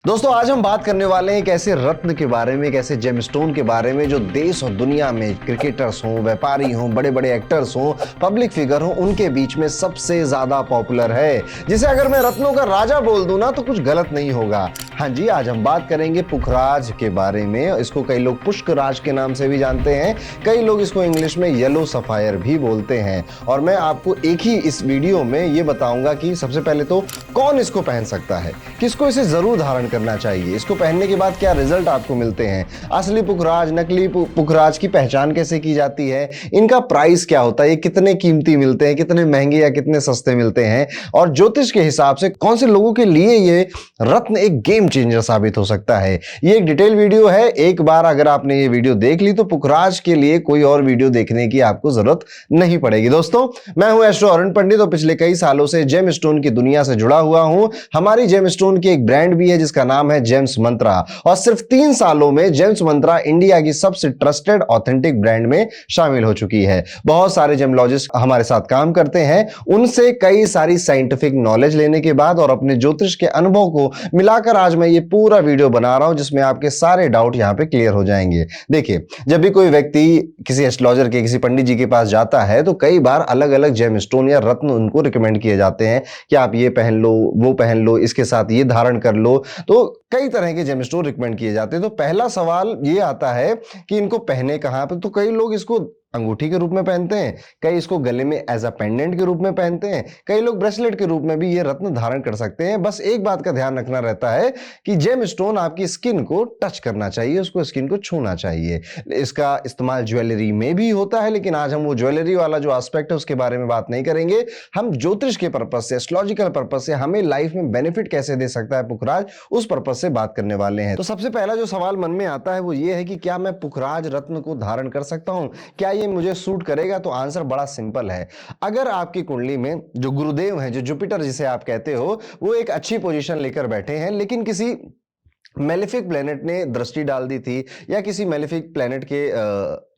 दोस्तों आज हम बात करने वाले हैं एक ऐसे रत्न के बारे में, एक ऐसे जेमस्टोन के बारे में जो देश और दुनिया में क्रिकेटर्स हों, व्यापारी हों, बड़े बड़े एक्टर्स हों, पब्लिक फिगर हों, उनके बीच में सबसे ज्यादा पॉपुलर है, जिसे अगर मैं रत्नों का राजा बोल दूं ना तो कुछ गलत नहीं होगा। हाँ जी, आज हम बात करेंगे पुखराज के बारे में। इसको कई लोग पुष्कराज के नाम से भी जानते हैं, कई लोग इसको इंग्लिश में येलो सफायर भी बोलते हैं। और मैं आपको एक ही इस वीडियो में ये बताऊंगा कि सबसे पहले तो कौन इसको पहन सकता है, किसको इसे जरूर धारण करना चाहिए, इसको पहनने के बाद क्या रिजल्ट आपको मिलते हैं, असली पुखराज नकली पुखराज की पहचान कैसे की जाती है, इनका प्राइस क्या होता है, ये कितने कीमती मिलते हैं, कितने महंगे या कितने सस्ते मिलते हैं, और ज्योतिष के हिसाब से कौन से लोगों के लिए ये रत्न एक गेम चेंजर साबित हो सकता है। ये एक डिटेल वीडियो है। एक बार अगर आपने ये वीडियो देख ली तो पुखराज के लिए कोई और वीडियो देखने की आपको जरूरत नहीं पड़ेगी। दोस्तों मैं हूं एस्ट्रो अरुण पंडित और पिछले कई सालों से जेम स्टोन की दुनिया से जुड़ा हुआ हूं। हमारी जेम स्टोन की एक ब्रांड भी है जिसका नाम है जेम्स मंत्रा, और सिर्फ 3 सालों में जेम्स मंत्रा इंडिया की सबसे ट्रस्टेड ऑथेंटिक ब्रांड में शामिल हो चुकी है। बहुत सारे जेमलॉजिस्ट हमारे साथ काम करते हैं, उनसे कई सारी साइंटिफिक नॉलेज लेने के बाद और अपने ज्योतिष के अनुभव को मिलाकर आज मैं ये पूरा वीडियो बना रहा हूं जिसमें आपके सारे डाउट यहां पे क्लियर हो जाएंगे। देखिए, जब भी कोई व्यक्ति किसी एस्ट्रोलॉजर के, किसी पंडित जी के पास जाता है तो कई बार अलग अलग जेम स्टोन या रत्न उनको रिकमेंड किए जाते हैं कि आप ये पहन लो, वो पहन लो, इसके साथ ये धारण कर लो। तो कई तरह के जेम स्टोन रिकमेंड किए जाते हैं। तो पहला सवाल ये आता है कि इनको पहने कहां पे। तो कई लोग इसको अंगूठी के रूप में पहनते हैं, कई इसको गले में एज अ पेंडेंट के रूप में पहनते हैं, कई लोग ब्रेसलेट के रूप में भी ये रत्न धारण कर सकते हैं। बस एक बात का ध्यान रखना रहता है कि जेम स्टोन आपकी स्किन को टच करना चाहिए, उसको स्किन को छूना चाहिए। इसका इस्तेमाल ज्वेलरी में भी होता है, लेकिन आज हम वो ज्वेलरी वाला जो एस्पेक्ट है उसके बारे में बात नहीं करेंगे। हम ज्योतिष के पर्पज से, एस्ट्रोलॉजिकल पर्पज से हमें लाइफ में बेनिफिट कैसे दे सकता है पुखराज, उस पर्पज से बात करने वाले हैं। तो सबसे पहला जो सवाल मन में आता है वो ये है कि क्या मैं पुखराज रत्न को धारण कर सकता हूं, क्या ये मुझे सूट करेगा। तो आंसर बड़ा सिंपल है। अगर आपकी कुंडली में जो गुरुदेव हैं, जो जुपिटर जिसे आप कहते हो, वो एक अच्छी पोजीशन लेकर बैठे हैं, लेकिन किसी मेलेफिक प्लेनेट ने दृष्टि डाल दी थी या किसी मेलेफिक प्लेनेट के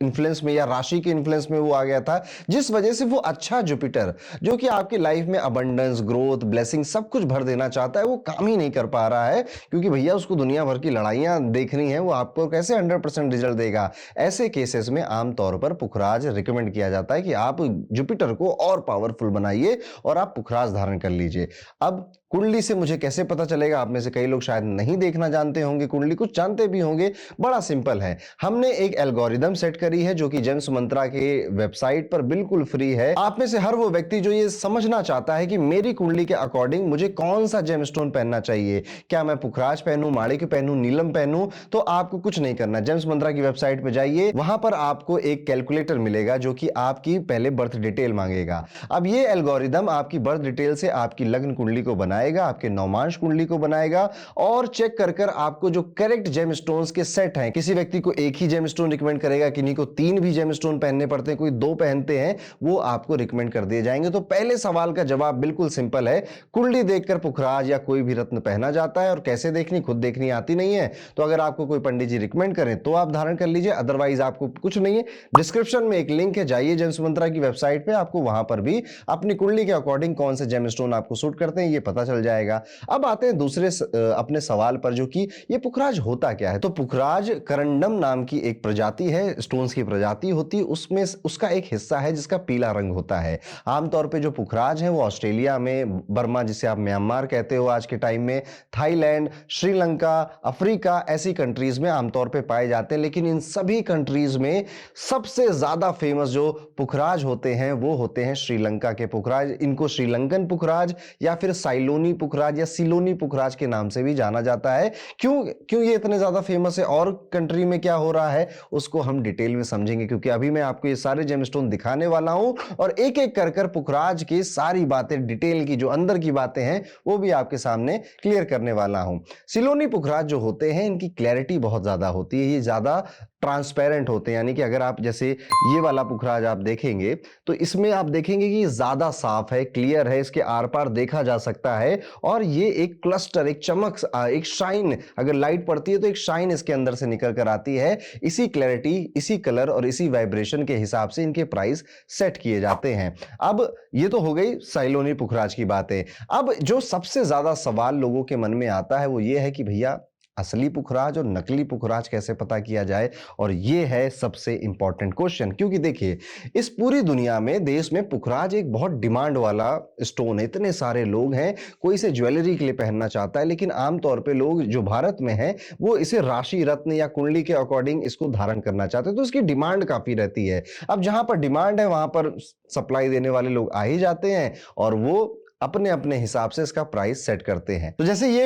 इन्फ्लुएंस में या राशि के इन्फ्लुएंस में वो आ गया था, जिस वजह से वो अच्छा जुपिटर जो कि आपकी लाइफ में अबंडेंस, ग्रोथ, ब्लेसिंग सब कुछ भर देना चाहता है, वो काम ही नहीं कर पा रहा है, क्योंकि भैया उसको दुनिया भर की लड़ाइयां देखनी है, वो आपको कैसे 100% रिजल्ट देगा। ऐसे केसेस में आमतौर पर पुखराज रिकमेंड किया जाता है कि आप जुपिटर को और पावरफुल बनाइए और आप पुखराज धारण कर लीजिए। अब कुंडली से मुझे कैसे पता चलेगा? आप में से कई लोग शायद नहीं देखना जानते होंगे कुंडली, कुछ जानते भी होंगे। बड़ा सिंपल है, हमने एक एल्गोरिदम सेट करी है जो कि जेम्स मंत्रा के वेबसाइट पर बिल्कुल फ्री है। आप में से हर वो व्यक्ति जो ये समझना चाहता है कि मेरी कुंडली के अकॉर्डिंग मुझे कौन सा जेमस्टोन पहनना चाहिए, क्या मैं पुखराज पहनूं, माणिक्य पहनूं, नीलम पहनूं, तो आपको कुछ नहीं करना। जेम्स मंत्रा की वेबसाइट पर जाइए, वहां पर आपको एक कैलकुलेटर मिलेगा जो कि आपकी पहले बर्थ डिटेल मांगेगा। अब ये एल्गोरिदम आपकी बर्थ डिटेल से आपकी लग्न कुंडली को बनाएगा, आपके नौमांश कुंडली को बनाएगा और चेक कर कर आपको जो करेक्ट जेमस्टोन्स के सेट हैं, किसी व्यक्ति को एक ही जेमस्टोन रिकमेंड करेगा, किन्हीं को 3 भी जेमस्टोन पहनने पड़ते हैं, कोई 2 पहनते हैं, वो आपको रिकमेंड कर दिए जाएंगे। तो पहले सवाल का जवाब बिल्कुल सिंपल है, कुंडली देखकर पुखराज या कोई भी रत्न पहना जाता है, और कैसे देखनी, खुद देखनी आती नहीं है तो अगर आपको कोई पंडित जी रिकमेंड करें तो आप धारण कर लीजिए, अदरवाइज आपको कुछ नहीं है। डिस्क्रिप्शन में एक लिंक है, जाइए जेम्स मंत्रा की वेबसाइट पे, आपको वहां पर भी अपनी कुंडली के अकॉर्डिंग कौन से जेमस्टोन आपको सूट करते हैं ये पता चल जाएगा। अब आते हैं दूसरे अपने सवाल पर, जो कि ये पुखराज होता क्या है। तो पुखराज करंडम नाम की एक प्रजाति है, स्टोन्स की प्रजाति होती है, उसमें उसका एक हिस्सा है जिसका पीला रंग होता है। आमतौर पे जो पुखराज है वो ऑस्ट्रेलिया में, बर्मा जिसे आप म्यांमार कहते हो आज के टाइम में, थाईलैंड, श्रीलंका, अफ्रीका, ऐसी कंट्रीज में आमतौर पे पाए जाते हैं। लेकिन इन सभी कंट्रीज में सबसे ज्यादा फेमस जो पुखराज होते हैं वो होते हैं श्रीलंका के पुखराज। इनको श्रीलंकन पुखराज या फिर साइलोनी पुखराज या सिलोनी पुखराज के नाम से भी जाना जाता है। क्यों क्यों ये इतने ज्यादा फेमस है और कंट्री में क्या हो रहा है उसको हम डिटेल में समझेंगे, क्योंकि अभी मैं आपको ये सारे जेमस्टोन दिखाने वाला हूं और एक एक कर कर पुखराज की सारी बातें, डिटेल की जो अंदर की बातें हैं वो भी आपके सामने क्लियर करने वाला हूं। सिलोनी पुखराज जो होते हैं इनकी क्लैरिटी बहुत ज्यादा होती है, ये ज्यादा ट्रांसपेरेंट होते हैं, यानी कि अगर आप जैसे ये वाला पुखराज आप देखेंगे तो इसमें आप देखेंगे कि ज्यादा साफ है, क्लियर है, इसके आर पार देखा जा सकता है और ये एक क्लस्टर, एक चमक, एक शाइन, अगर लाइट पड़ती है तो एक शाइन इसके अंदर से निकल कर आती है। इसी क्लैरिटी, इसी कलर और इसी वाइब्रेशन के हिसाब से इनके प्राइस सेट किए जाते हैं। अब ये तो हो गई साइलोनी पुखराज की बातें। अब जो सबसे ज्यादा सवाल लोगों के मन में आता है वो ये है कि भैया असली पुखराज और नकली पुखराज कैसे पता किया जाए, और ये है सबसे इंपॉर्टेंट क्वेश्चन। क्योंकि देखिए इस पूरी दुनिया में, देश में पुखराज एक बहुत डिमांड वाला स्टोन है, इतने सारे लोग हैं, कोई इसे ज्वेलरी के लिए पहनना चाहता है, लेकिन आमतौर पे लोग जो भारत में हैं वो इसे राशि रत्न या कुंडली के अकॉर्डिंग इसको धारण करना चाहते हैं, तो इसकी डिमांड काफी रहती है। अब जहां पर डिमांड है वहां पर सप्लाई देने वाले लोग आ ही जाते हैं और वो अपने अपने हिसाब से इसका प्राइस सेट करते हैं। तो जैसे ये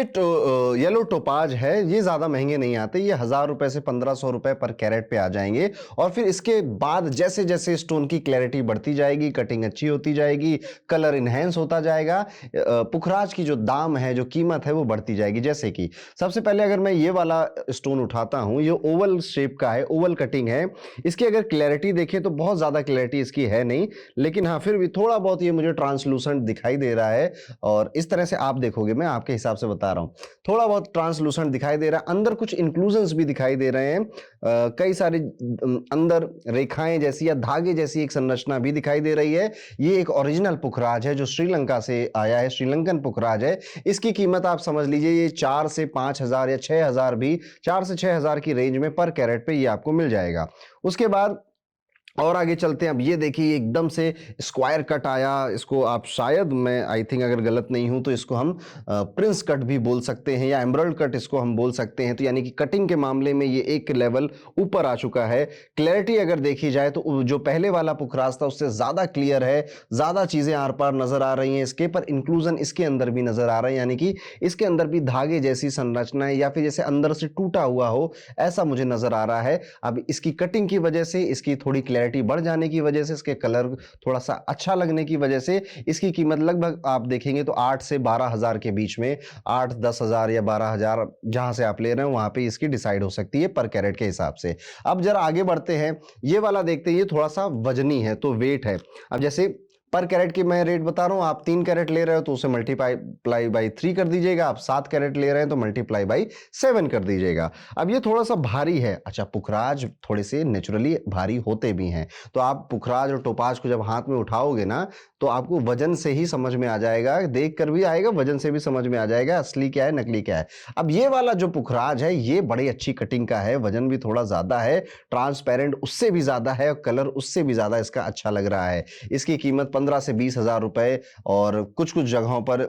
येलो टोपाज है, ये ज्यादा महंगे नहीं आते, ये 1000 रुपए से 1500 रुपए पर कैरेट पे आ जाएंगे। और फिर इसके बाद जैसे जैसे स्टोन की क्लैरिटी बढ़ती जाएगी, कटिंग अच्छी होती जाएगी, कलर इनहेंस होता जाएगा, पुखराज की जो दाम है, जो कीमत है वो बढ़ती जाएगी। जैसे कि सबसे पहले अगर मैं ये वाला स्टोन उठाता हूं, ये ओवल शेप का है, ओवल कटिंग है, इसकी अगर क्लैरिटी देखें तो बहुत ज्यादा क्लैरिटी इसकी है नहीं, लेकिन हाँ फिर भी थोड़ा बहुत ये मुझे ट्रांसलूसेंट दिखाई दे रहा है। और इस तरह से आप देखोगे, मैं आपके हिसाब से बता रहा हूं, थोड़ा बहुत ट्रांसलूसेंट दिखाई दे रहा है। अंदर कुछ इंक्लूजन्स भी दिखाई दे रहे हैं, कई सारी अंदर रेखाएं जैसी या धागे जैसी एक संरचना भी दिखाई दे रही है। ये एक ओरिजिनल पुखराज है जो श्रीलंका से आया है, श्रीलंकन पुखराज है। इसकी कीमत आप समझ लीजिए ये 4 से 5000 या 6000 भी, 4 से 6000 की रेंज में पर कैरेट पे ये आपको मिल जाएगा। उसके बाद और आगे चलते हैं। अब ये देखिए एकदम से स्क्वायर कट आया, इसको आप शायद, मैं आई थिंक अगर गलत नहीं हूं तो इसको हम प्रिंस कट भी बोल सकते हैं या एमरल्ड कट इसको हम बोल सकते हैं। तो यानी कि कटिंग के मामले में ये एक लेवल ऊपर आ चुका है। क्लैरिटी अगर देखी जाए तो जो पहले वाला पुखराज था उससे ज्यादा क्लियर है, ज्यादा चीजें आर पार नजर आ रही हैं इसके, पर इंक्लूजन इसके अंदर भी नजर आ रहा है, यानी कि इसके अंदर भी धागे जैसी संरचना है या फिर जैसे अंदर से टूटा हुआ हो, ऐसा मुझे नजर आ रहा है। अब इसकी कटिंग की वजह से, इसकी थोड़ी क्लैरिटी बढ़ जाने की वजह से, इसके कलर थोड़ा सा अच्छा लगने की वजह से इसकी कीमत लगभग आप देखेंगे तो 8 से 12,000 के बीच में, 8-10,000 या 12,000 जहां से आप ले रहे हैं वहां पे इसकी डिसाइड हो सकती है पर कैरेट के हिसाब से। अब जरा आगे बढ़ते हैं, ये वाला देखते हैं, ये थोड़ा सा वजनी है तो वेट है। अब जैसे पर कैरेट की मैं रेट बता रहा हूं, आप 3 कैरेट ले रहे हो तो उसे मल्टीप्लाई बाई 3 कर दीजिएगा, आप 7 कैरेट ले रहे हैं तो मल्टीप्लाई बाई 7 कर दीजिएगा। अब ये थोड़ा सा भारी है। अच्छा, पुखराज थोड़े से नेचुरली भारी होते भी हैं, तो आप पुखराज और टोपाज को जब हाथ में उठाओगे ना तो आपको वजन से ही समझ में आ जाएगा, देख कर भी आएगा, वजन से भी समझ में आ जाएगा असली क्या है नकली क्या है। अब ये वाला जो पुखराज है ये बड़ी अच्छी कटिंग का है, वजन भी थोड़ा ज्यादा है, ट्रांसपेरेंट उससे भी ज्यादा है और कलर उससे भी ज्यादा इसका अच्छा लग रहा है। इसकी कीमत 15 से 20,000 रुपए और कुछ कुछ जगहों पर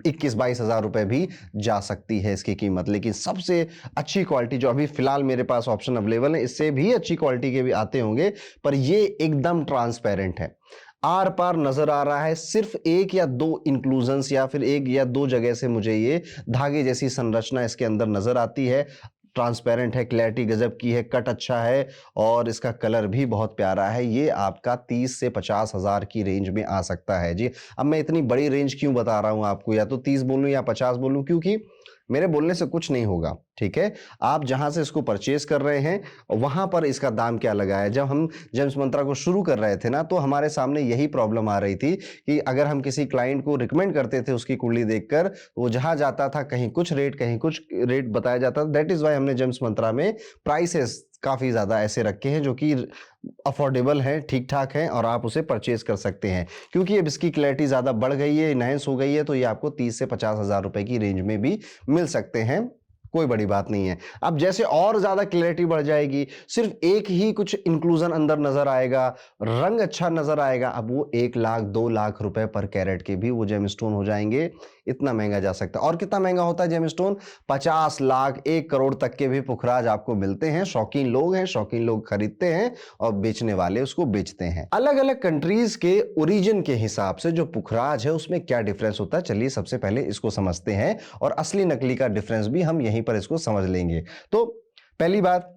21-22,000 रुपए भी जा सकती है इसकी कीमत। लेकिन सबसे अच्छी क्वालिटी जो अभी फिलहाल मेरे पास ऑप्शन अवेलेबल है, इससे भी अच्छी क्वालिटी के भी आते होंगे, पर ये एकदम ट्रांसपेरेंट है, आर पार नजर आ रहा है। सिर्फ एक या दो इंक्लूजन्स या फिर एक या दो जगह से मुझे ये धागे जैसी संरचना इसके अंदर नजर आती है। ट्रांसपेरेंट है, क्लैरिटी गजब की है, कट अच्छा है और इसका कलर भी बहुत प्यारा है। ये आपका 30 से 50,000 की रेंज में आ सकता है जी। अब मैं इतनी बड़ी रेंज क्यों बता रहा हूं आपको, या तो 30 बोलूं या 50 बोलूं, क्योंकि मेरे बोलने से कुछ नहीं होगा, ठीक है। आप जहां से इसको परचेज कर रहे हैं वहां पर इसका दाम क्या लगा है। जब हम जेम्स मंत्रा को शुरू कर रहे थे ना, तो हमारे सामने यही प्रॉब्लम आ रही थी कि अगर हम किसी क्लाइंट को रिकमेंड करते थे उसकी कुंडली देखकर, वो जहां जाता था कहीं कुछ रेट कहीं कुछ रेट बताया जाता था। दैट इज वाई हमने जेम्स मंत्रा में प्राइसेस काफी ज्यादा ऐसे रखे हैं जो कि अफोर्डेबल है, ठीक ठाक है और आप उसे परचेज कर सकते हैं। क्योंकि अब इसकी क्लैरिटी ज्यादा बढ़ गई है, इनहेंस हो गई है, तो ये आपको 30 से 50,000 रुपए की रेंज में भी मिल सकते हैं, कोई बड़ी बात नहीं है। अब जैसे और ज्यादा क्लैरिटी बढ़ जाएगी, सिर्फ एक ही कुछ इंक्लूजन अंदर नजर आएगा, रंग अच्छा नजर आएगा, अब वो 1 लाख 2 लाख रुपए पर कैरेट के भी वो जेमस्टोन हो जाएंगे। इतना महंगा जा सकता है। और कितना महंगा होता है जेमस्टोन? 50 लाख 1 करोड़ तक के भी पुखराज आपको मिलते हैं। शौकीन लोग हैं, शौकीन लोग खरीदते हैं और बेचने वाले उसको बेचते हैं। अलग अलग कंट्रीज के ओरिजिन के हिसाब से जो पुखराज है उसमें क्या डिफरेंस होता है, चलिए सबसे पहले इसको समझते हैं और असली नकली का डिफरेंस भी हम यहीं पर इसको समझ लेंगे। तो पहली बात,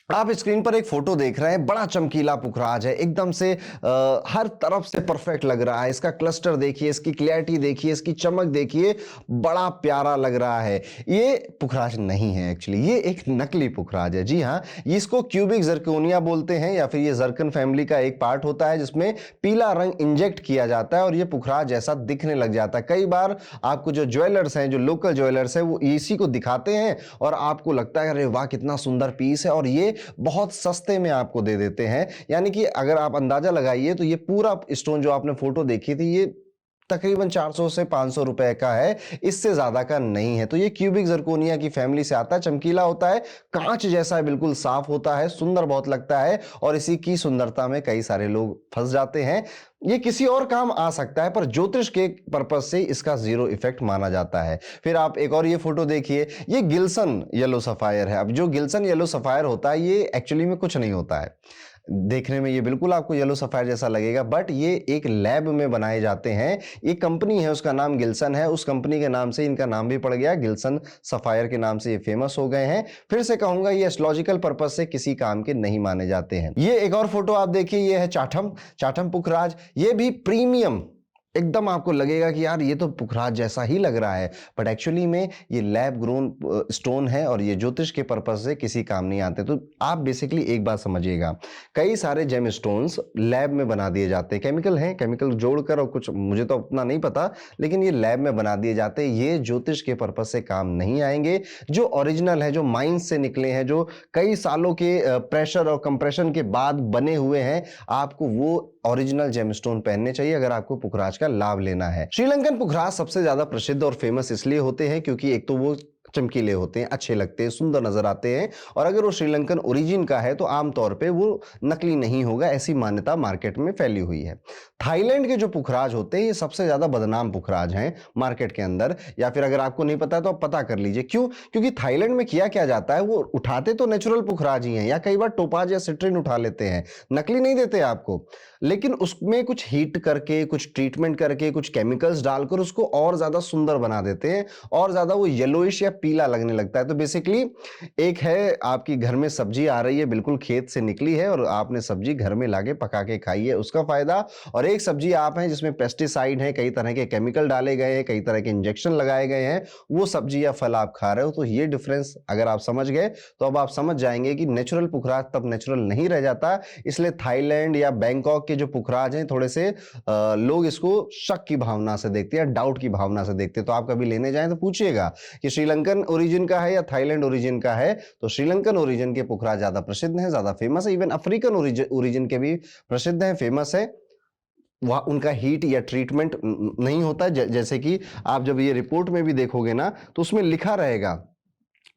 आप स्क्रीन पर एक फोटो देख रहे हैं, बड़ा चमकीला पुखराज है, एकदम से हर तरफ से परफेक्ट लग रहा है। इसका क्लस्टर देखिए, इसकी क्लैरिटी देखिए, इसकी चमक देखिए, बड़ा प्यारा लग रहा है। ये पुखराज नहीं है एक्चुअली, ये एक नकली पुखराज है। जी हाँ, इसको क्यूबिक जरकोनिया बोलते हैं, या फिर ये जरकन फैमिली का एक पार्ट होता है जिसमें पीला रंग इंजेक्ट किया जाता है और ये पुखराज जैसा दिखने लग जाता है। कई बार आपको जो ज्वेलर्स हैं, जो लोकल ज्वेलर्स हैं, वो इसी को दिखाते हैं और आपको लगता है अरे वाह कितना सुंदर पीस है, और ये बहुत सस्ते में आपको दे देते हैं। यानी कि अगर आप अंदाजा लगाइए तो ये पूरा स्टोन जो आपने फोटो देखी थी, ये तकरीबन 400 से 500 रुपए का है, इससे ज्यादा का नहीं है। तो ये क्यूबिक जरकोनिया की फैमिली से आता है, चमकीला होता है, कांच जैसा है, बिल्कुल साफ होता है, सुंदर बहुत लगता है, और इसी की सुंदरता में कई सारे लोग फंस जाते हैं। ये किसी और काम आ सकता है, पर ज्योतिष के पर्पज से इसका जीरो इफेक्ट माना जाता है। फिर आप एक और ये फोटो देखिए, ये गिल्सन येलो सफायर है। अब जो गिल्सन येलो सफायर होता है, ये एक्चुअली में कुछ नहीं होता है। देखने में ये बिल्कुल आपको येलो सफायर जैसा लगेगा, बट ये एक लैब में बनाए जाते हैं। एक कंपनी है, उसका नाम गिल्सन है, उस कंपनी के नाम से इनका नाम भी पड़ गया, गिल्सन सफायर के नाम से ये फेमस हो गए हैं। फिर से कहूंगा, ये एस्ट्रोलॉजिकल पर्पज से किसी काम के नहीं माने जाते हैं। ये एक और फोटो आप देखिए, ये है चाठम पुखराज। ये भी प्रीमियम, एकदम आपको लगेगा कि यार ये तो पुखराज जैसा ही लग रहा है, बट एक्चुअली में ये लैब ग्रोन स्टोन है और ये ज्योतिष के पर्पज से किसी काम नहीं आते। तो आप बेसिकली एक बात समझिएगा, कई सारे जेम स्टोन्स लैब में बना दिए जाते हैं, केमिकल हैं, केमिकल जोड़कर, और कुछ मुझे तो उतना नहीं पता, लेकिन ये लैब में बना दिए जाते हैं। ये ज्योतिष के पर्पज से काम नहीं आएंगे। जो ओरिजिनल है, जो माइंस से निकले हैं, जो कई सालों के प्रेशर और कंप्रेशन के बाद बने हुए हैं, आपको वो ओरिजिनल जेमस्टोन पहनने चाहिए अगर आपको पुखराज का लाभ लेना है। श्रीलंकन पुखराज सबसे ज्यादा प्रसिद्ध और फेमस इसलिए होते हैं क्योंकि एक तो वो चमकीले होते हैं, अच्छे लगते हैं, सुंदर नजर आते हैं, और अगर वो श्रीलंकन ओरिजिन का है तो आमतौर पे वो नकली नहीं होगा, ऐसी मान्यता मार्केट में फैली हुई है। थाईलैंड के जो पुखराज होते हैं, ये सबसे ज्यादा बदनाम पुखराज हैं मार्केट के अंदर, या फिर अगर आपको नहीं पता है तो आप पता कर लीजिए। क्यों? क्योंकि थाईलैंड में किया क्या जाता है, वो उठाते तो नेचुरल पुखराज ही हैं, या कई बार टोपाज या सिट्रिन उठा लेते हैं, नकली नहीं देते आपको, लेकिन उसमें कुछ हीट करके, कुछ ट्रीटमेंट करके, कुछ केमिकल्स डालकर उसको और ज्यादा सुंदर बना देते हैं, और ज्यादा वो येलोइश या पीला लगने लगता है। तो बेसिकली एक है, आपकी घर में सब्जी आ रही है, बिल्कुल खेत से निकली है, और आपने सब्जी घर में लाके पका के खाई है, उसका फायदा। और एक सब्जी आप हैं जिसमें पेस्टिसाइड है, कई तरह के केमिकल डाले गए हैं, कई तरह के इंजेक्शन लगाए गए हैं, वो सब्जी या फल आप खा रहे हो। तो ये डिफरेंस अगर आप समझ गए तो अब आप समझ जाएंगे कि नेचुरल पुखराज तब नेचुरल नहीं रह जाता। इसलिए थाईलैंड या बैंकॉक के जो पुखराज हैं, थोड़े से लोग इसको शक की भावना से देखते हैं, डाउट की भावना से देखते हैं। तो आप कभी लेने जाएं तो पूछिएगा कि श्रीलंकन ओरिजिन का है या थाईलैंड ओरिजिन का है। तो श्रीलंकन ओरिजिन के पुखराज ज्यादा प्रसिद्ध हैं, ज्यादा फेमस है। इवन अफ्रीकन ओरिजिन के भी प्रसिद्ध हैं, फेमस है। वह उनका हीट या ट्रीटमेंट नहीं होता, जैसे कि आप जब ये रिपोर्ट में भी देखोगे ना, तो उसमें लिखा रहेगा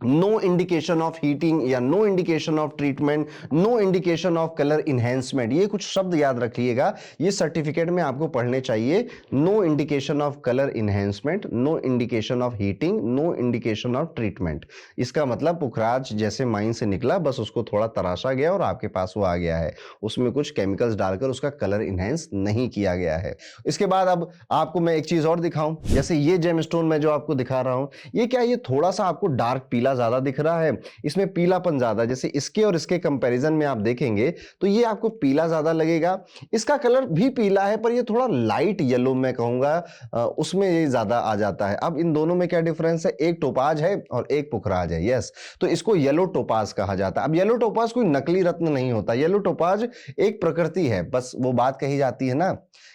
नो इंडिकेशन ऑफ हीटिंग, या no indication of treatment, no indication of colour enhancement. ये कुछ शब्द याद रखिएगा, ये सर्टिफिकेट में आपको पढ़ने चाहिए। No indication of colour enhancement, no indication of heating, no indication of treatment. इसका मतलब पुखराज जैसे माइन से निकला, बस उसको थोड़ा तराशा गया और आपके पास वो आ गया है, उसमें कुछ केमिकल्स डालकर उसका कलर इनहेंस नहीं किया गया है। इसके बाद अब आपको मैं एक चीज और दिखाऊं, जैसे ये जेमस्टोन मैं जो आपको दिखा रहा हूं, ये क्या, ये थोड़ा सा आपको डार्क पीला ज्यादा दिख रहा है, इसमें पीलापन ज्यादा, जैसे इसके और इसके कंपैरिजन में आप देखेंगे तो ये आपको पीला ज्यादा लगेगा। इसका कलर भी पीला है, पर ये थोड़ा लाइट येलो मैं कहूंगा, उसमें ये ज्यादा आ जाता है। अब इन दोनों में क्या डिफरेंस है, एक टोपाज है और एक पुखराज है, यस, तो इसको येलो टोपाज कहा जाता है। अब येलो टोपाज कोई नकली रत्न नहीं होता, येलो टोपाज एक प्रकृति है, बस वो बात कही जाती है ना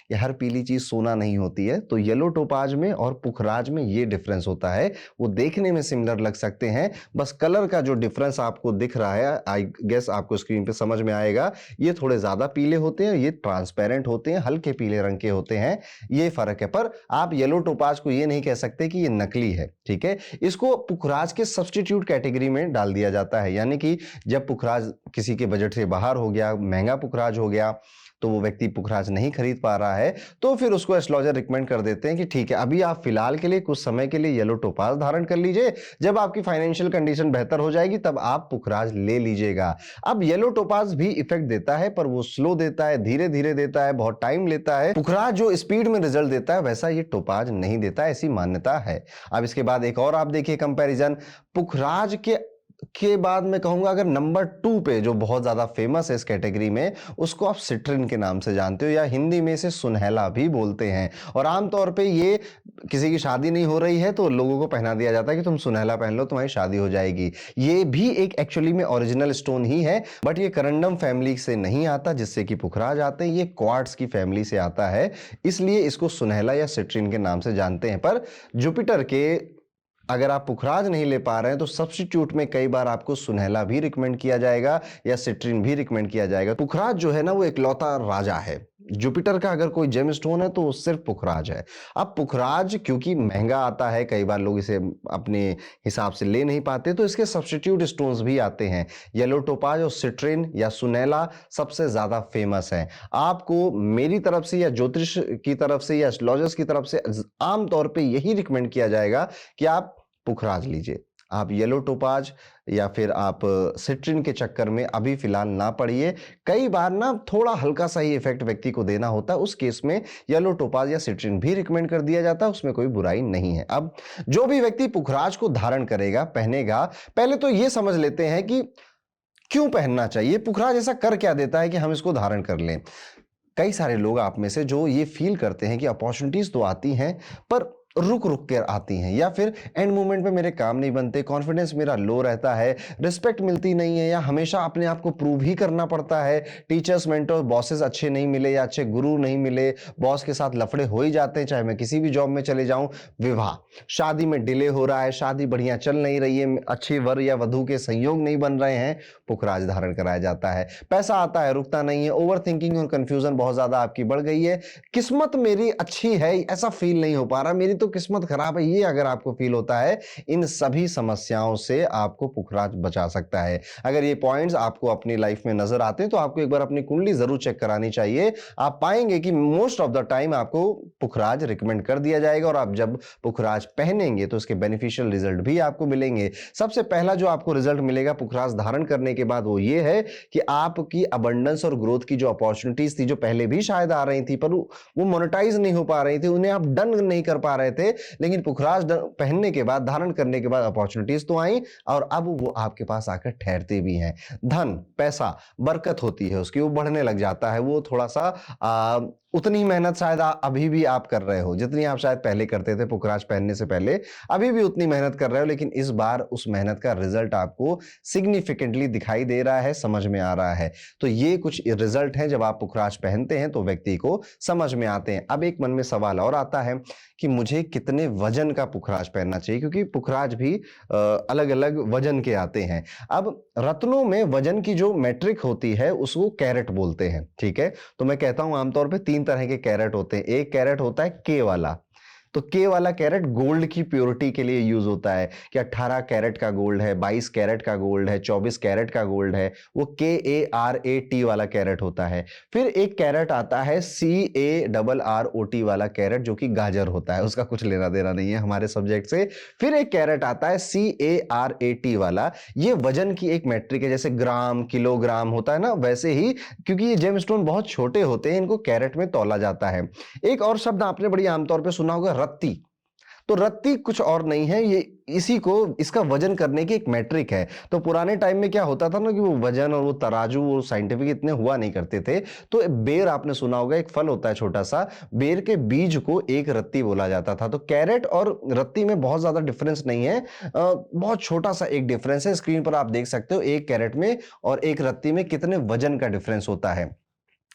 कि हर पीली चीज सोना नहीं होती है। तो येलो टोपाज में और पुखराज में ये डिफरेंस होता है, वो देखने में सिमिलर लग सकते हैं, बस कलर का जो डिफरेंस आपको दिख रहा है, आई गेस आपको स्क्रीन पे समझ में आएगा, ये थोड़े ज्यादा पीले होते हैं, ये ट्रांसपेरेंट होते हैं, हल्के पीले रंग के होते हैं, ये फर्क है। पर आप येलो टोपाज को ये नहीं कह सकते कि ये नकली है, ठीक है। इसको पुखराज के सब्स्टिट्यूट कैटेगरी में डाल दिया जाता है, यानी कि जब पुखराज किसी के बजट से बाहर हो गया, महंगा पुखराज हो गया, तो वो व्यक्ति पुखराज नहीं खरीद पा रहा है, तो फिर उसको एस्ट्रोलॉजर रिकमेंड कर देते हैं कि ठीक है, अभी आप फिलहाल के लिए कुछ समय के लिए येलो टोपाज धारण कर लीजिए, जब आपकी फाइनेंशियल कंडीशन बेहतर हो जाएगी तब आप पुखराज ले लीजिएगा। अब येलो टोपाज भी इफेक्ट देता है, पर वो स्लो देता है, धीरे धीरे देता है, बहुत टाइम लेता है। पुखराज जो स्पीड में रिजल्ट देता है, वैसा ये टोपाज नहीं देता, ऐसी मान्यता है। अब इसके बाद एक और आप देखिए कंपैरिजन, पुखराज के के बाद मैं कहूंगा अगर नंबर 2 पे जो बहुत ज्यादा फेमस है इस कैटेगरी में, उसको आप सिट्रिन के नाम से जानते हो या हिंदी में इसे सुनहला भी बोलते हैं। और आमतौर पे ये किसी की शादी नहीं हो रही है तो लोगों को पहना दिया जाता है कि तुम सुनहला पहन लो तुम्हारी शादी हो जाएगी। ये भी एक एक्चुअली में ओरिजिनल स्टोन ही है, बट ये करंडम फैमिली से नहीं आता जिससे कि पुखराज आते हैं, ये क्वार्ट्ज की फैमिली से आता है, इसलिए इसको सुनहला या सिट्रिन के नाम से जानते हैं। पर जुपिटर के अगर आप पुखराज नहीं ले पा रहे हैं तो सब्स्टिट्यूट में कई बार आपको सुनहला भी रिकमेंड किया जाएगा या सिट्रिन भी रिकमेंड किया जाएगा। पुखराज जो है ना वो इकलौता राजा है। जुपिटर का अगर कोई जेम स्टोन है तो वो सिर्फ पुखराज है। अब पुखराज क्योंकि महंगा आता है, कई बार लोग इसे अपने हिसाब से ले नहीं पाते, तो इसके सब्स्टिट्यूट स्टोन्स भी आते हैं। येलो टोपाज और सिट्रिन या सुनहला सबसे ज्यादा फेमस है। आपको मेरी तरफ से या ज्योतिष की तरफ से या एस्ट्रोलॉजर्स की तरफ से आमतौर पर यही रिकमेंड किया जाएगा कि आप पुखराज लीजिए। आप येलो टोपाज या फिर आप सिट्रिन के चक्कर में अभी फिलहाल ना पड़िए। कई बार ना थोड़ा हल्का सा ही इफेक्ट व्यक्ति को देना होता है, उस केस में येलो टोपाज या सिट्रिन भी रिकमेंड कर दिया जाता है, उसमें कोई बुराई नहीं है। अब जो भी व्यक्ति पुखराज को धारण करेगा, पहनेगा, पहले तो यह समझ लेते हैं कि क्यों पहनना चाहिए, पुखराज ऐसा कर क्या देता है कि हम इसको धारण कर लें। कई सारे लोग आप में से जो ये फील करते हैं कि अपॉर्चुनिटीज तो आती हैं पर रुक रुक कर आती हैं, या फिर एंड मोमेंट पे मेरे काम नहीं बनते, कॉन्फिडेंस मेरा लो रहता है, रिस्पेक्ट मिलती नहीं है, या हमेशा अपने आप को प्रूव ही करना पड़ता है। टीचर्स, मेंटोर, बॉसेस अच्छे नहीं मिले या अच्छे गुरु नहीं मिले, बॉस के साथ लफड़े हो ही जाते हैं, चाहे मैं किसी भी जॉब में चले जाऊं। विवाह, शादी में डिले हो रहा है, शादी बढ़िया चल नहीं रही है, अच्छे वर या वधु के संयोग नहीं बन रहे हैं, पुखराज धारण कराया जाता है। पैसा आता है, रुकता नहीं है, ओवर थिंकिंग और कंफ्यूजन बहुत ज्यादा आपकी बढ़ गई है, किस्मत मेरी अच्छी है ऐसा फील नहीं हो पा रहा, मेरी तो किस्मत खराब है, ये अगर आपको फील होता है, इन सभी समस्याओं से आपको पुखराज बचा सकता है। अगर ये पॉइंट्स आपको अपनी लाइफ में नजर आते हैं तो आपको एक बार अपनी कुंडली जरूर चेक करानी चाहिए। आप पाएंगे कि मोस्ट ऑफ द टाइम आपको पुखराज रिकमेंड कर दिया जाएगा, और आप जब पुखराज पहनेंगे तो उसके बेनिफिशियल रिजल्ट भी आपको मिलेंगे। सबसे पहला जो आपको रिजल्ट मिलेगा पुखराज धारण करने के बाद वो ये है कि आपकी अबंडेंस और ग्रोथ की जो अपॉर्चुनिटीज थी, जो पहले भी शायद आ रही थी पर वो मोनेटाइज नहीं हो पा रही थी, उन्हें आप डन नहीं कर पा रहे थे, लेकिन पुखराज पहनने के बाद, धारण करने के बाद अपॉर्चुनिटीज तो आई और अब वो आपके पास आकर ठहरते भी हैं। धन, पैसा, बरकत होती है उसकी, वो बढ़ने लग जाता है। वो थोड़ा सा उतनी मेहनत शायद अभी भी आप कर रहे हो जितनी आप शायद पहले करते थे पुखराज पहनने से पहले, अभी भी उतनी मेहनत कर रहे हो, लेकिन इस बार उस मेहनत का रिजल्ट आपको सिग्निफिकेंटली दिखाई दे रहा है, समझ में आ रहा है। तो ये कुछ रिजल्ट हैं जब आप पुखराज पहनते हैं तो व्यक्ति को समझ में आते हैं। अब एक मन में सवाल और आता है कि मुझे कितने वजन का पुखराज पहनना चाहिए, क्योंकि पुखराज भी अलग अलग वजन के आते हैं। अब रत्नों में वजन की जो मैट्रिक होती है उसको कैरेट बोलते हैं, ठीक है। तो मैं कहता हूं आमतौर पे 3 तरह के कैरेट होते हैं। एक कैरेट होता है के वाला, तो के वाला कैरेट गोल्ड की प्योरिटी के लिए यूज होता है कि 18 कैरेट का गोल्ड है, 22 कैरेट का गोल्ड है, 24 कैरेट का गोल्ड है, वो KARAT वाला कैरेट होता है। फिर एक कैरेट आता है CARROT वाला कैरेट, जो कि गाजर होता है, उसका कुछ लेना देना नहीं है हमारे सब्जेक्ट से। फिर एक कैरेट आता है CARAT वाला, ये वजन की एक मैट्रिक है, जैसे ग्राम, किलोग्राम होता है ना, वैसे ही, क्योंकि ये जेमस्टोन बहुत छोटे होते हैं, इनको कैरेट में तौला जाता है। एक और शब्द आपने बड़ी आमतौर पर सुना होगा, रत्ती। तो रत्ती कुछ और नहीं है, ये इसी को, इसका वजन करने की एक मैट्रिक है। तो पुराने टाइम में क्या होता था ना कि वो वजन और वो तराजू, वो साइंटिफिक इतने हुआ नहीं करते थे, तो बेर आपने सुना होगा, एक फल होता है छोटा सा, बेर के बीज को एक रत्ती बोला जाता था। तो कैरेट और रत्ती में बहुत ज्यादा डिफरेंस नहीं है, बहुत छोटा सा एक डिफरेंस है। स्क्रीन पर आप देख सकते हो एक कैरेट में और एक रत्ती में कितने वजन का डिफरेंस होता है।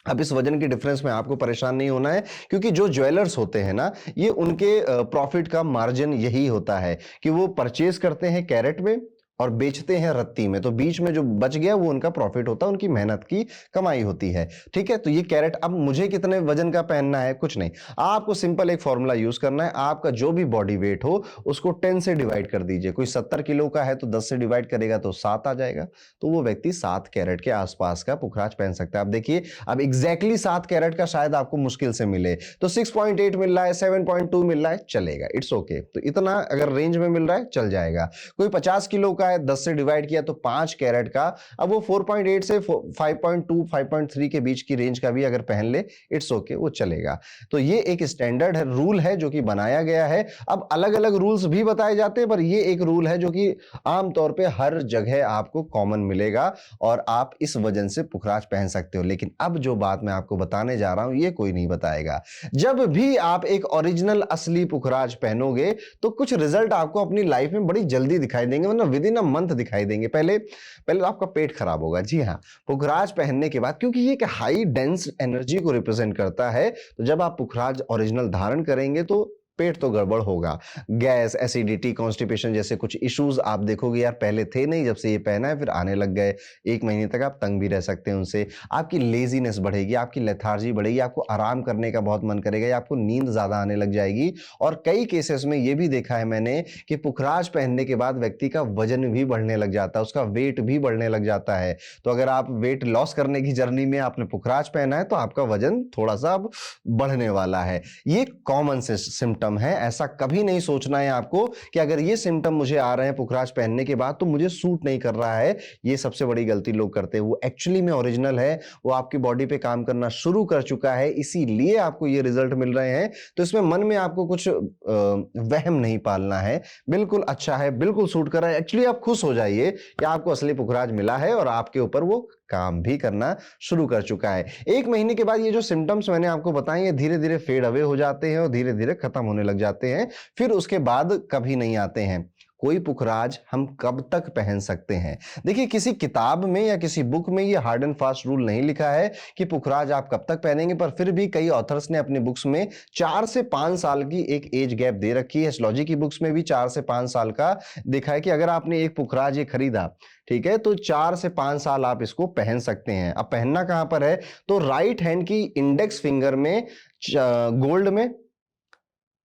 अब इस वजन के डिफरेंस में आपको परेशान नहीं होना है, क्योंकि जो ज्वेलर्स होते हैं ना, ये उनके प्रॉफिट का मार्जिन यही होता है कि वो परचेज करते हैं कैरेट में और बेचते हैं रत्ती में, तो बीच में जो बच गया वो उनका प्रॉफिट होता है, उनकी मेहनत की कमाई होती है, ठीक है। तो ये कैरेट, अब मुझे कितने वजन का पहनना है, कुछ नहीं, आपको सिंपल एक फॉर्मूला यूज करना है। आपका जो भी बॉडी वेट हो उसको 10 से डिवाइड कर दीजिए। कोई 70 किलो का है तो 10 से डिवाइड करेगा तो 7 आ जाएगा, तो वो व्यक्ति 7 कैरेट के आसपास का पुखराज पहन सकता है। अब देखिए, अब एग्जैक्टली 7 कैरेट का शायद आपको मुश्किल से मिले, तो 6.8 मिल रहा है, 7.2 मिल रहा है, चलेगा, इट्स ओके। तो इतना अगर रेंज में मिल रहा है चल जाएगा। कोई 50 किलो का होता है, 10 से डिवाइड किया तो 5 कैरेट का, अब वो 4.8 से 5.2 5.3 के बीच की रेंज का भी अगर पहन ले इट्स ओके, वो चलेगा। तो ये एक स्टैंडर्ड है, रूल है जो कि बनाया गया है। अब अलग अलग रूल्स भी बताए जाते हैं, पर ये एक रूल है जो कि आमतौर पे हर जगह आपको कॉमन मिलेगा और आप इस वजन से पुखराज पहन सकते हो। लेकिन अब जो बात मैं आपको बताने जा रहा हूं ये कोई नहीं बताएगा। जब भी आप एक ओरिजिनल असली पुखराज पहनोगे तो कुछ रिजल्ट आपको अपनी लाइफ में बड़ी जल्दी दिखाई देंगे, मतलब विद इन अ मंथ दिखाई देंगे। पहले पहले तो आपका पेट खराब होगा, जी हाँ, पुखराज पहनने के बाद, क्योंकि ये एक हाई डेंस एनर्जी को रिप्रेजेंट करता है। तो जब आप पुखराज ओरिजिनल धारण करेंगे तो पेट तो गड़बड़ होगा, गैस, एसिडिटी, कॉन्स्टिपेशन जैसे कुछ इश्यूज आप देखोगे यार पहले थे नहीं, जब से ये पहना है फिर आने लग गए। 1 महीने तक आप तंग भी रह सकते हैं उनसे। आपकी लेजीनेस बढ़ेगी, आपकी लेथार्जी बढ़ेगी, आपको आराम करने का बहुत मन करेगा या आपको नींद ज्यादा आने लग जाएगी। और कई केसेस में ये भी देखा है मैंने कि पुखराज पहनने के बाद व्यक्ति का वजन भी बढ़ने लग जाता है, उसका वेट भी बढ़ने लग जाता है। तो अगर आप वेट लॉस करने की जर्नी में आपने पुखराज पहना है तो आपका वजन थोड़ा सा अब बढ़ने वाला है। ये कॉमन से सिम्टम है, ऐसा कभी नहीं सोचना है आपको कि अगर ये सिम्टम मुझे आ रहे हैं पुखराज पहनने के बाद तो मुझे सूट नहीं कर रहा है। ये सबसे बड़ी गलती लोग करते हैं। वो एक्चुअली में ओरिजिनल है, वो आपकी बॉडी पे काम करना शुरू कर चुका है, इसीलिए आपको ये रिजल्ट मिल रहे हैं। तो इसमें मन में आपको कुछ वहम नहीं पालना है। बिल्कुल अच्छा है, बिल्कुल सूट कर रहा है। एक्चुअली आप खुश हो जाइए कि आपको असली पुखराज मिला है और आपके ऊपर वो काम भी करना शुरू कर चुका है। 1 महीने के बाद ये जो सिम्टम्स मैंने आपको बताए ये धीरे धीरे फेड अवे हो जाते हैं और धीरे धीरे खत्म होने लग जाते हैं, फिर उसके बाद कभी नहीं आते हैं। कोई पुखराज हम कब तक पहन सकते हैं? देखिए, किसी किताब में या किसी बुक में ये हार्ड एंड फास्ट रूल नहीं लिखा है कि पुखराज आप कब तक पहनेंगे, पर फिर भी कई ऑथर्स ने अपनी बुक्स में 4 से 5 साल की एक एज गैप दे रखी है। एस्ट्रोलॉजी की बुक्स में भी 4 से 5 साल का दिखा है कि अगर आपने एक पुखराज ये खरीदा, ठीक है, तो 4 से 5 साल आप इसको पहन सकते हैं। अब पहनना कहां पर है? तो राइट हैंड की इंडेक्स फिंगर में गोल्ड में,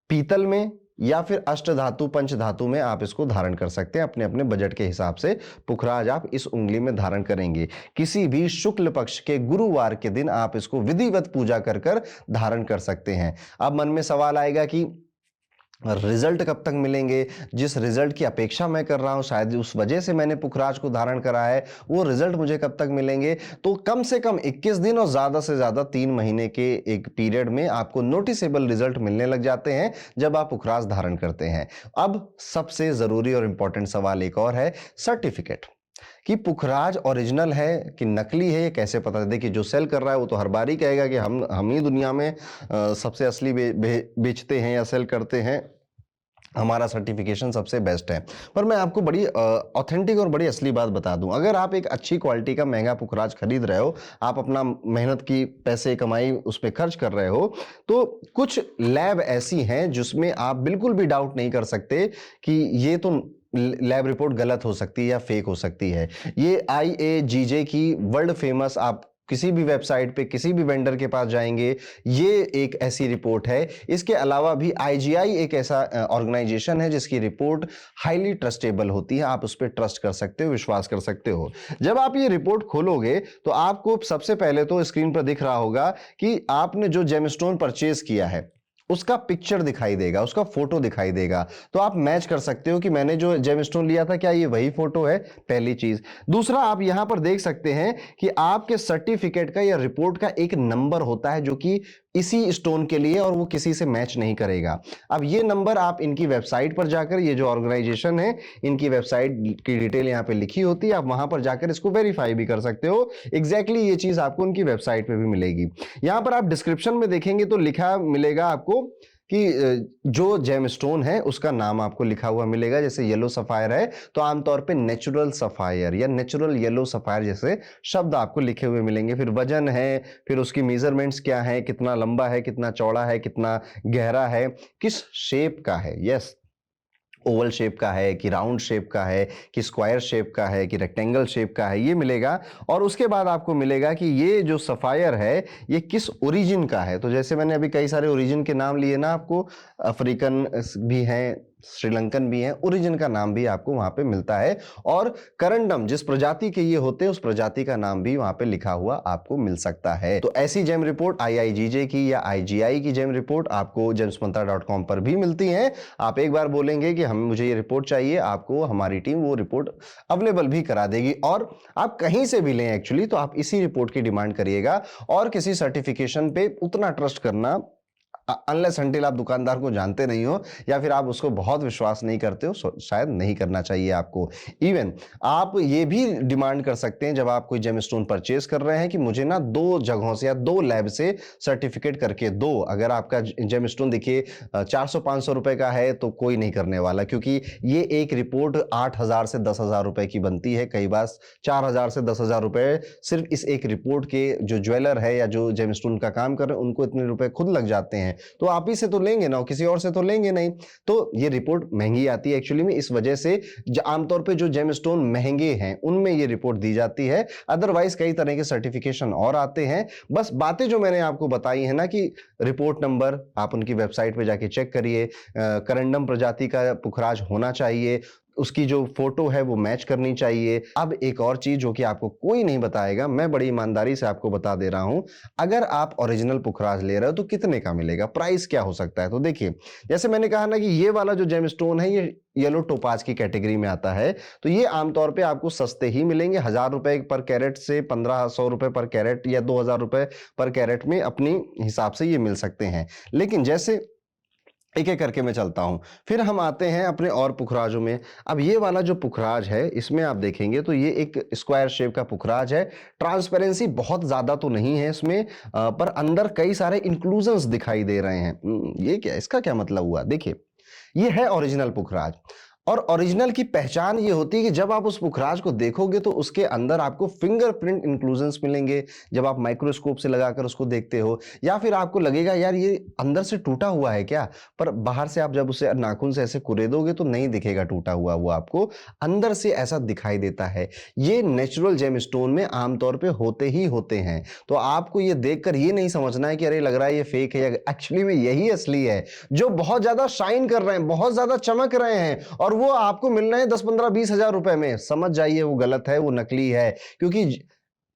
पीतल में या फिर अष्ट धातु पंच धातु में आप इसको धारण कर सकते हैं। अपने अपने बजट के हिसाब से पुखराज आप इस उंगली में धारण करेंगे। किसी भी शुक्ल पक्ष के गुरुवार के दिन आप इसको विधिवत पूजा कर कर धारण कर सकते हैं। अब मन में सवाल आएगा कि रिजल्ट कब तक मिलेंगे? जिस रिजल्ट की अपेक्षा मैं कर रहा हूं, शायद उस वजह से मैंने पुखराज को धारण करा है, वो रिजल्ट मुझे कब तक मिलेंगे? तो कम से कम 21 दिन और ज्यादा से ज्यादा 3 महीने के एक पीरियड में आपको नोटिसेबल रिजल्ट मिलने लग जाते हैं जब आप पुखराज धारण करते हैं। अब सबसे जरूरी और इंपॉर्टेंट सवाल एक और है, सर्टिफिकेट, कि पुखराज ओरिजिनल है कि नकली है, ये कैसे पता चले? देखिए, जो सेल कर रहा है वो तो हर बार ही कहेगा कि हम ही दुनिया में सबसे असली बेचते हैं या सेल करते हैं, हमारा सर्टिफिकेशन सबसे बेस्ट है। पर मैं आपको बड़ी ऑथेंटिक और बड़ी असली बात बता दूं, अगर आप एक अच्छी क्वालिटी का महंगा पुखराज खरीद रहे हो, आप अपना मेहनत की पैसे कमाई उस पर खर्च कर रहे हो, तो कुछ लैब ऐसी हैं जिसमें आप बिल्कुल भी डाउट नहीं कर सकते कि ये तो लैब रिपोर्ट गलत हो सकती है या फेक हो सकती है। ये IAGJ की वर्ल्ड फेमस, आप किसी भी वेबसाइट पे किसी भी वेंडर के पास जाएंगे, ये एक ऐसी रिपोर्ट है। इसके अलावा भी IGI एक ऐसा ऑर्गेनाइजेशन है जिसकी रिपोर्ट हाईली ट्रस्टेबल होती है, आप उस पर ट्रस्ट कर सकते हो, विश्वास कर सकते हो। जब आप ये रिपोर्ट खोलोगे तो आपको सबसे पहले तो स्क्रीन पर दिख रहा होगा कि आपने जो जेमस्टोन परचेज किया है उसका पिक्चर दिखाई देगा, उसका फोटो दिखाई देगा। तो आप मैच कर सकते हो कि मैंने जो जेमस्टोन लिया था क्या ये वही फोटो है, पहली चीज। दूसरा, आप यहां पर देख सकते हैं कि आपके सर्टिफिकेट का या रिपोर्ट का एक नंबर होता है जो कि इसी स्टोन के लिए, और वो किसी से मैच नहीं करेगा। अब ये नंबर आप इनकी वेबसाइट पर जाकर, ये जो ऑर्गेनाइजेशन है इनकी वेबसाइट की डिटेल यहां पे लिखी होती है, आप वहां पर जाकर इसको वेरीफाई भी कर सकते हो। एग्जैक्टली ये चीज आपको उनकी वेबसाइट पे भी मिलेगी। यहां पर आप डिस्क्रिप्शन में देखेंगे तो लिखा मिलेगा आपको कि जो जेमस्टोन है उसका नाम आपको लिखा हुआ मिलेगा। जैसे येलो सफायर है तो आमतौर पे नेचुरल सफायर या नेचुरल येलो सफायर जैसे शब्द आपको लिखे हुए मिलेंगे। फिर वजन है, फिर उसकी मेजरमेंट्स क्या है, कितना लंबा है, कितना चौड़ा है, कितना गहरा है, किस शेप का है, यस ओवल शेप का है कि राउंड शेप का है कि स्क्वायर शेप का है कि रेक्टेंगल शेप का है, ये मिलेगा। और उसके बाद आपको मिलेगा कि ये जो सफायर है ये किस ओरिजिन का है। तो जैसे मैंने अभी कई सारे ओरिजिन के नाम लिए ना आपको, अफ्रीकन भी हैं, श्रीलंकन भी हैं, ओरिजिन का नाम भी आपको वहां पे मिलता है, और करंडम जिस प्रजाति के ये होते हैं उस प्रजाति का नाम भी वहां पे लिखा हुआ आपको मिल सकता है। तो ऐसी जेम रिपोर्ट IIGJ की या IGI की जेम रिपोर्ट आपको gemsmantra.com पर भी मिलती है। आप एक बार बोलेंगे कि हम मुझे ये रिपोर्ट चाहिए, आपको हमारी टीम वो रिपोर्ट अवेलेबल भी करा देगी, और आप कहीं से भी लें एक्चुअली तो आप इसी रिपोर्ट की डिमांड करिएगा, और किसी सर्टिफिकेशन पे उतना ट्रस्ट करना अनलेस अनटिल आप दुकानदार को जानते नहीं हो या फिर आप उसको बहुत विश्वास नहीं करते हो, शायद नहीं करना चाहिए आपको। इवन आप ये भी डिमांड कर सकते हैं जब आप कोई जेमस्टोन परचेज कर रहे हैं कि मुझे ना 2 जगहों से या 2 लैब से सर्टिफिकेट करके दो। अगर आपका जेमस्टोन देखिए 400-500 रुपए का है तो कोई नहीं करने वाला, क्योंकि ये एक रिपोर्ट 8,000 से 10,000 रुपए की बनती है, कई बार 4,000 से 10,000 रुपए सिर्फ इस एक रिपोर्ट के जो ज्वेलर है या जो जेमस्टोन का काम कर रहे हैं उनको इतने रुपए खुद लग जाते हैं। तो आप ही से तो लेंगे ना, किसी और से तो लेंगे नहीं। तो ये रिपोर्ट महंगी आती है एक्चुअली में, इस वजह से आमतौर पे जो जेमस्टोन महंगे हैं उनमें ये रिपोर्ट दी जाती है। अदरवाइज कई तरह के सर्टिफिकेशन और आते हैं। बस बातें जो मैंने आपको बताई है ना कि रिपोर्ट नंबर आप उनकी वेबसाइट पे जाके चेक करिए, करंडम प्रजाति का पुखराज होना चाहिए, उसकी जो फोटो है वो मैच करनी चाहिए। अब एक और चीज जो कि आपको कोई नहीं बताएगा, मैं बड़ी ईमानदारी से आपको बता दे रहा हूं, अगर आप ओरिजिनल पुखराज ले रहे हो तो कितने का मिलेगा, प्राइस क्या हो सकता है। तो देखिए जैसे मैंने कहा ना कि ये वाला जो जेमस्टोन है ये येलो टोपाज की कैटेगरी में आता है, तो ये आमतौर पे आपको सस्ते ही मिलेंगे, 1,000 रुपए पर कैरेट से 1,500 रुपए पर कैरेट या 2,000 रुपए पर कैरेट में अपनी हिसाब से ये मिल सकते हैं। लेकिन जैसे एक एक करके मैं चलता हूं, फिर हम आते हैं अपने और पुखराजों में। अब ये वाला जो पुखराज है इसमें आप देखेंगे तो ये एक स्क्वायर शेप का पुखराज है। ट्रांसपेरेंसी बहुत ज्यादा तो नहीं है इसमें, पर अंदर कई सारे इंक्लूजन्स दिखाई दे रहे हैं। ये क्या, इसका क्या मतलब हुआ? देखिए ये है ओरिजिनल पुखराज, और ओरिजिनल की पहचान ये होती है कि जब आप उस पुखराज को देखोगे तो उसके अंदर आपको फिंगरप्रिंट इंक्लूजन्स मिलेंगे जब आप माइक्रोस्कोप से लगाकर उसको देखते हो, या फिर आपको लगेगा यार ये अंदर से टूटा हुआ है क्या, पर बाहर से आप जब उसे नाखून से ऐसे कुरेदोगे तो नहीं दिखेगा टूटा हुआ, वो आपको अंदर से ऐसा दिखाई देता है। ये नेचुरल जेमस्टोन में आमतौर पर होते ही होते हैं। तो आपको ये देखकर ये नहीं समझना है कि अरे लग रहा है ये फेक है, एक्चुअली में यही असली है, जो बहुत ज्यादा शाइन कर रहे हैं, बहुत ज्यादा चमक रहे हैं, और वो आपको मिल रहे हैं 10-15-20 हजार रुपए में। समझ जाइए वो गलत है, वो नकली है। क्योंकि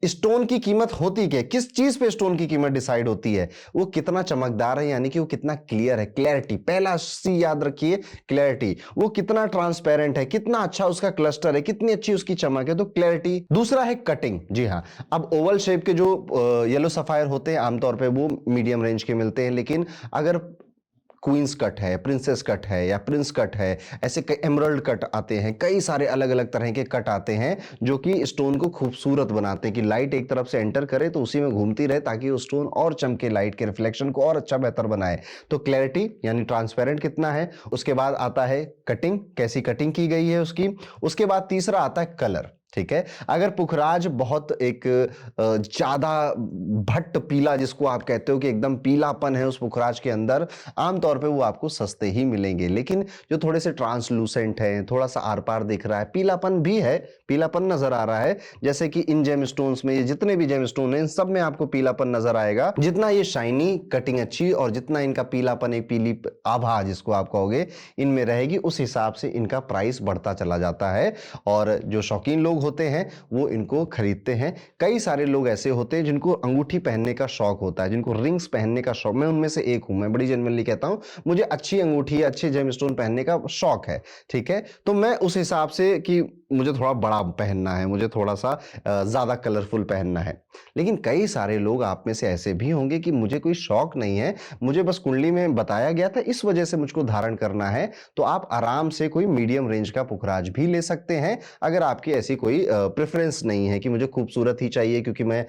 स्टोन की कीमत होती क्या, किस चीज पे स्टोन की कीमत डिसाइड होती है? वो कितना चमकदार है, यानी कि वो कितना क्लियर है, क्लैरिटी। पहला सी याद रखिए, क्लैरिटी। वो कितना ट्रांसपेरेंट है, कितना अच्छा उसका क्लस्टर है, कितनी अच्छी उसकी चमक है, तो क्लैरिटी। दूसरा है कटिंग। जी हाँ, अब ओवल शेप के जो येलो सफायर होते हैं आमतौर पर वो मीडियम रेंज के मिलते हैं, लेकिन अगर क्वींस कट है, प्रिंसेस कट है या प्रिंस कट है, ऐसे कई एमरल्ड कट आते हैं, कई सारे अलग अलग तरह के कट आते हैं जो कि स्टोन को खूबसूरत बनाते हैं कि लाइट एक तरफ से एंटर करे तो उसी में घूमती रहे ताकि वो स्टोन और चमके, लाइट के रिफ्लेक्शन को और अच्छा बेहतर बनाए। तो क्लैरिटी यानी ट्रांसपेरेंट कितना है। उसके बाद आता है कटिंग, कैसी कटिंग की गई है उसकी। उसके बाद तीसरा आता है कलर। ठीक है, अगर पुखराज बहुत एक ज्यादा भट्ट पीला जिसको आप कहते हो कि एकदम पीलापन है उस पुखराज के अंदर, आमतौर पे वो आपको सस्ते ही मिलेंगे। लेकिन जो थोड़े से ट्रांसलूसेंट हैं, थोड़ा सा आर पार दिख रहा है, पीलापन भी है, पीलापन नजर आ रहा है, जैसे कि इन जेमस्टोन्स में, ये जितने भी जेमस्टोन हैं इन सब में आपको पीलापन नजर आएगा। जितना ये शाइनी, कटिंग अच्छी और जितना इनका पीलापन, एक पीली आभा जिसको आप कहोगे, इनमें रहेगी, उस हिसाब से इनका प्राइस बढ़ता चला जाता है। और जो शौकीन लोग होते हैं वो इनको खरीदते हैं। कई सारे लोग ऐसे होते हैं जिनको अंगूठी पहनने का शौक होता है, जिनको रिंग्स पहनने का शौक, मैं उनमें से एक हूं। मैं बड़ी जेन्युइनली कहता हूं, मुझे अच्छी अंगूठी, अच्छे जेमस्टोन पहनने का शौक है। ठीक है, तो मैं उस हिसाब से कि मुझे थोड़ा बड़ा पहनना है, मुझे थोड़ा सा ज्यादा कलरफुल पहनना है। लेकिन कई सारे लोग आप में से ऐसे भी होंगे कि मुझे कोई शौक नहीं है, मुझे बस कुंडली में बताया गया था इस वजह से मुझको धारण करना है। तो आप आराम से कोई मीडियम रेंज का पुखराज भी ले सकते हैं, अगर आपकी ऐसी कोई प्रेफरेंस नहीं है कि मुझे खूबसूरत ही चाहिए क्योंकि मैं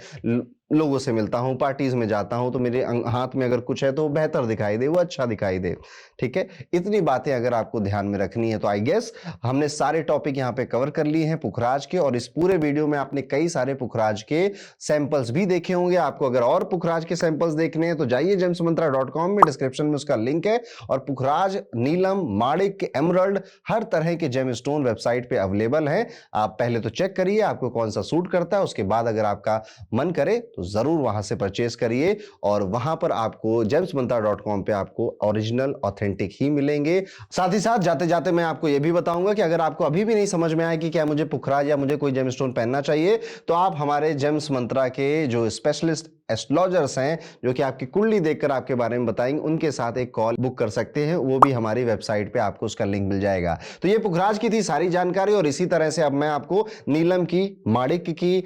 लोगों से मिलता हूं, पार्टीज में जाता हूं, तो मेरे हाथ में अगर कुछ है तो बेहतर दिखाई दे, वो अच्छा दिखाई दे। ठीक है, इतनी बातें अगर आपको ध्यान में रखनी है तो आई गेस हमने सारे टॉपिक यहां पे कवर कर लिए हैं पुखराज के। और इस पूरे वीडियो में आपने कई सारे पुखराज के सैंपल्स भी देखे होंगे। आपको अगर और पुखराज के सैंपल्स देखने हैं तो जाइए gemsmantra.com में, डिस्क्रिप्शन में उसका लिंक है। और पुखराज, नीलम, माणिक, एमरल्ड, हर तरह के जेमस्टोन वेबसाइट पे अवेलेबल है। आप पहले तो चेक करिए आपको कौन सा सूट करता है, उसके बाद अगर आपका मन करे तो जरूर वहां से परचेस करिए और वहां पर आपको gemsmantra.com पे आपको ओरिजिनल ऑथेंटिक ही मिलेंगे। साथ ही साथ जाते जाते मैं आपको यह भी बताऊंगा कि अगर आपको अभी भी नहीं समझ में आया कि क्या मुझे पुखराज या मुझे कोई जेमस्टोन पहनना चाहिए, तो आप हमारे जेम्स मंत्रा के जो स्पेशलिस्ट एस्ट्रोलॉजर्स हैं जो कि आपकी कुंडली देखकर आपके बारे में बताएंगे, उनके साथ एक कॉल बुक कर सकते हैं। वो भी हमारी वेबसाइट पे आपको उसका लिंक मिल जाएगा। तो ये पुखराज की थी सारी जानकारी और इसी तरह से अब मैं आपको नीलम की, माणिक्य की,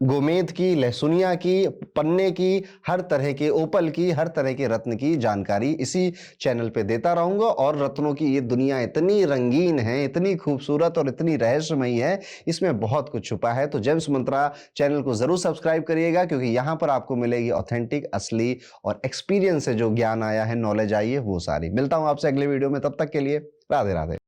गोमेद की, लहसुनिया की, पन्ने की, हर तरह के ओपल की, हर तरह के रत्न की जानकारी इसी चैनल पे देता रहूंगा। और रत्नों की ये दुनिया इतनी रंगीन है, इतनी खूबसूरत और इतनी रहस्यमयी है, इसमें बहुत कुछ छुपा है। तो जेम्स मंत्रा चैनल को जरूर सब्सक्राइब करिएगा, क्योंकि यहां पर आपको मिलेगी ऑथेंटिक, असली और एक्सपीरियंस से जो ज्ञान आया है, नॉलेज आई है, वो सारी। मिलता हूं आपसे अगले वीडियो में, तब तक के लिए राधे राधे।